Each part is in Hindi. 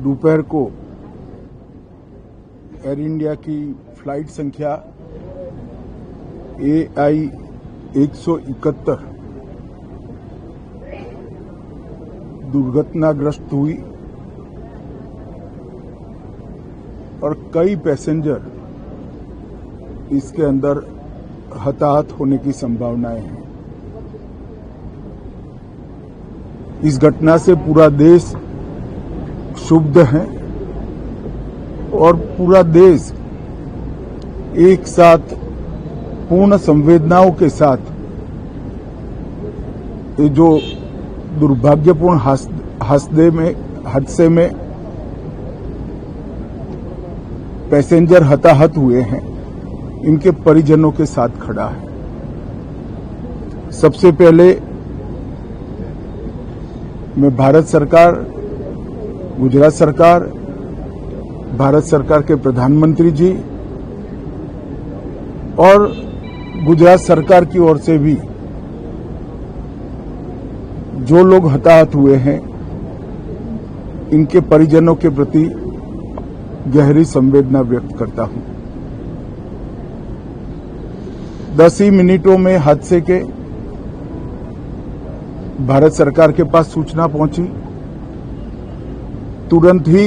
दोपहर को एयर इंडिया की फ्लाइट संख्या AI 171 दुर्घटनाग्रस्त हुई और कई पैसेंजर इसके अंदर हताहत होने की संभावनाएं हैं। इस घटना से पूरा देश क्षुब्ध है और पूरा देश एक साथ पूर्ण संवेदनाओं के साथ ये जो दुर्भाग्यपूर्ण हादसे में पैसेंजर हताहत हुए हैं, इनके परिजनों के साथ खड़ा है। सबसे पहले मैं भारत सरकार, गुजरात सरकार, भारत सरकार के प्रधानमंत्री जी और गुजरात सरकार की ओर से भी जो लोग हताहत हुए हैं, इनके परिजनों के प्रति गहरी संवेदना व्यक्त करता हूं। 10 ही मिनटों में हादसे के भारत सरकार के पास सूचना पहुंची। तुरंत ही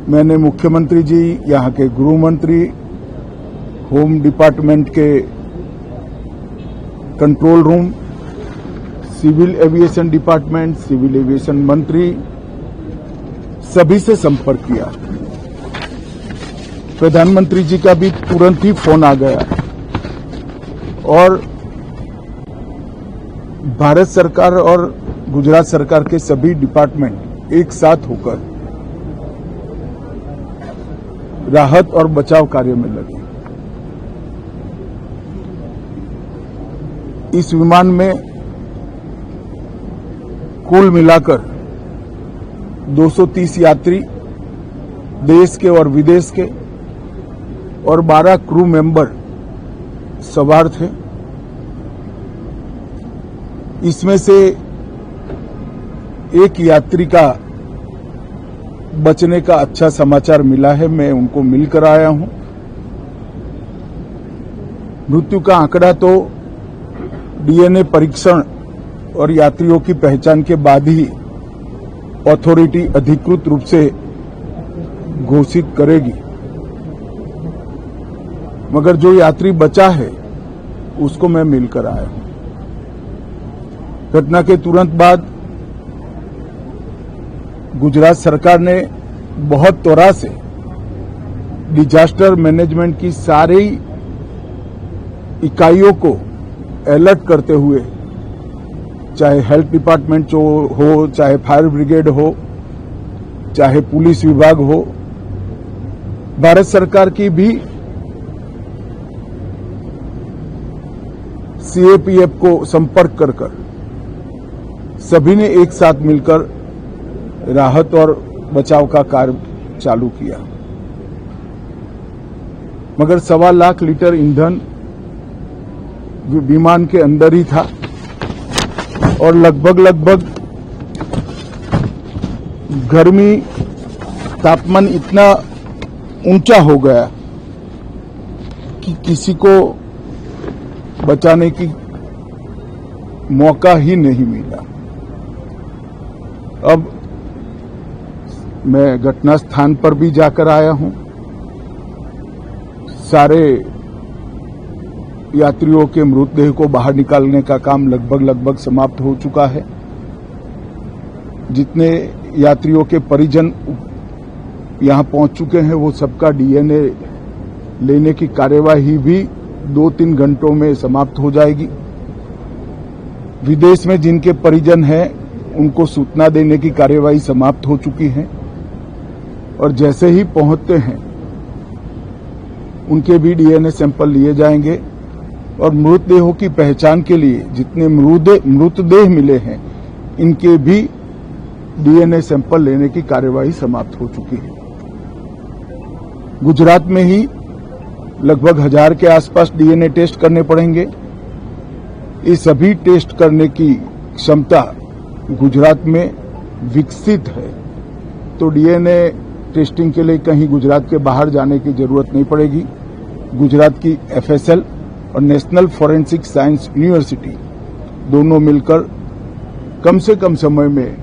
मैंने मुख्यमंत्री जी, यहां के गृह मंत्री, होम डिपार्टमेंट के control room, civil aviation department, civil aviation मंत्री, सभी से संपर्क किया। प्रधानमंत्री जी का भी तुरंत ही फोन आ गया और भारत सरकार और गुजरात सरकार के सभी डिपार्टमेंट एक साथ होकर राहत और बचाव कार्य में लगे। इस विमान में कुल मिलाकर 230 यात्री देश के और विदेश के और 12 क्रू मेंबर सवार थे। इसमें से एक यात्री का बचने का अच्छा समाचार मिला है, मैं उनको मिलकर आया हूं। मृत्यु का आंकड़ा तो DNA परीक्षण और यात्रियों की पहचान के बाद ही अथॉरिटी अधिकृत रूप से घोषित करेगी, मगर जो यात्री बचा है उसको मैं मिलकर आया हूं। घटना के तुरंत बाद गुजरात सरकार ने बहुत त्वरा से डिजास्टर मैनेजमेंट की सारी इकाइयों को अलर्ट करते हुए, चाहे हेल्थ डिपार्टमेंट हो, चाहे फायर ब्रिगेड हो, चाहे पुलिस विभाग हो, भारत सरकार की भी CAPF को संपर्क कर सभी ने एक साथ मिलकर राहत और बचाव का कार्य चालू किया। मगर 1.25 लाख लीटर ईंधन विमान के अंदर ही था और लगभग गर्मी, तापमान इतना ऊंचा हो गया कि किसी को बचाने की मौका ही नहीं मिला। अब मैं घटना स्थान पर भी जाकर आया हूं। सारे यात्रियों के मृतदेह को बाहर निकालने का काम लगभग समाप्त हो चुका है। जितने यात्रियों के परिजन यहां पहुंच चुके हैं, वो सबका DNA लेने की कार्यवाही भी 2-3 घंटों में समाप्त हो जाएगी। विदेश में जिनके परिजन हैं, उनको सूचना देने की कार्यवाही समाप्त हो चुकी है और जैसे ही पहुंचते हैं उनके भी DNA सैंपल लिए जाएंगे और मृतदेहों की पहचान के लिए जितने मृतदेह मिले हैं, इनके भी DNA सैंपल लेने की कार्यवाही समाप्त हो चुकी है। गुजरात में ही लगभग 1000 के आसपास DNA टेस्ट करने पड़ेंगे। ये सभी टेस्ट करने की क्षमता गुजरात में विकसित है तो डीएनए टेस्टिंग के लिए कहीं गुजरात के बाहर जाने की जरूरत नहीं पड़ेगी। गुजरात की एफएसएल और नेशनल फॉरेंसिक साइंस यूनिवर्सिटी दोनों मिलकर कम से कम समय में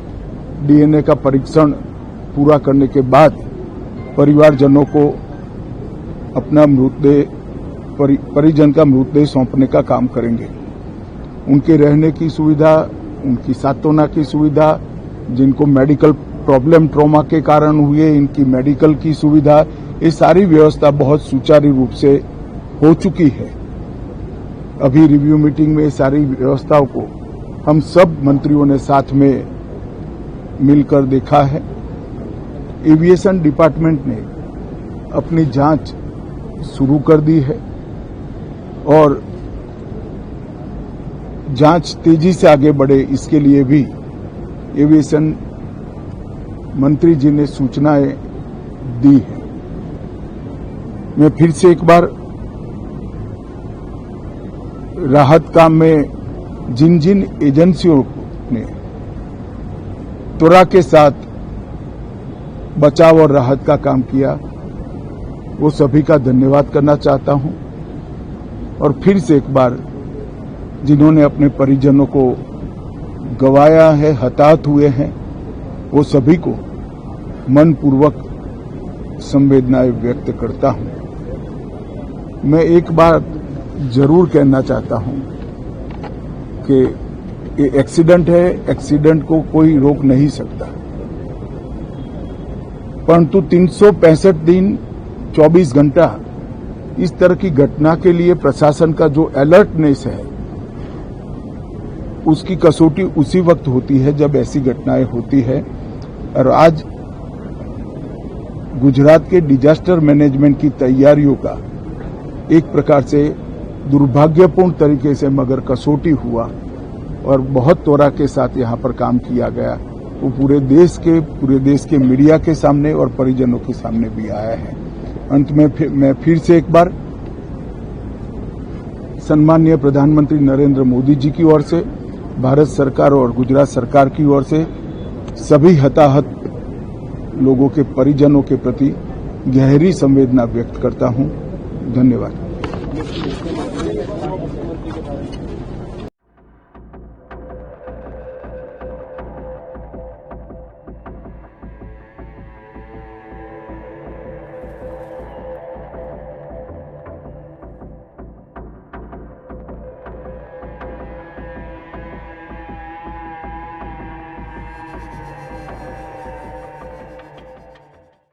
डीएनए का परीक्षण पूरा करने के बाद परिवारजनों को अपना मृतदेह परिजन का मृतदेह सौंपने का काम करेंगे। उनके रहने की सुविधा, उनकी सांत्वना की सुविधा, जिनको मेडिकल प्रॉब्लम ट्रॉमा के कारण हुए इनकी मेडिकल की सुविधा, ये सारी व्यवस्था बहुत सुचारू रूप से हो चुकी है। अभी रिव्यू मीटिंग में सारी व्यवस्थाओं को हम सब मंत्रियों ने साथ में मिलकर देखा है। एविएशन डिपार्टमेंट ने अपनी जांच शुरू कर दी है और जांच तेजी से आगे बढ़े इसके लिए भी एविएशन मंत्री जी ने सूचनाएं दी है। मैं फिर से एक बार राहत काम में जिन जिन एजेंसियों ने त्वरा के साथ बचाव और राहत का काम किया वो सभी का धन्यवाद करना चाहता हूं और फिर से एक बार जिन्होंने अपने परिजनों को गंवाया है, हताहत हुए हैं, वो सभी को मनपूर्वक संवेदनाएं व्यक्त करता हूं। मैं एक बात जरूर कहना चाहता हूं कि ये एक्सीडेंट है, एक्सीडेंट को कोई रोक नहीं सकता, परंतु 365 दिन 24 घंटा इस तरह की घटना के लिए प्रशासन का जो अलर्टनेस है उसकी कसौटी उसी वक्त होती है जब ऐसी घटनाएं होती है। और आज गुजरात के डिजास्टर मैनेजमेंट की तैयारियों का एक प्रकार से दुर्भाग्यपूर्ण तरीके से मगर कसौटी हुआ और बहुत त्वरा के साथ यहां पर काम किया गया, वो पूरे देश के मीडिया के सामने और परिजनों के सामने भी आया है। अंत में मैं फिर से एक बार सम्माननीय प्रधानमंत्री नरेंद्र मोदी जी की ओर से, भारत सरकार और गुजरात सरकार की ओर से सभी हताहत लोगों के परिजनों के प्रति गहरी संवेदना व्यक्त करता हूं। धन्यवाद।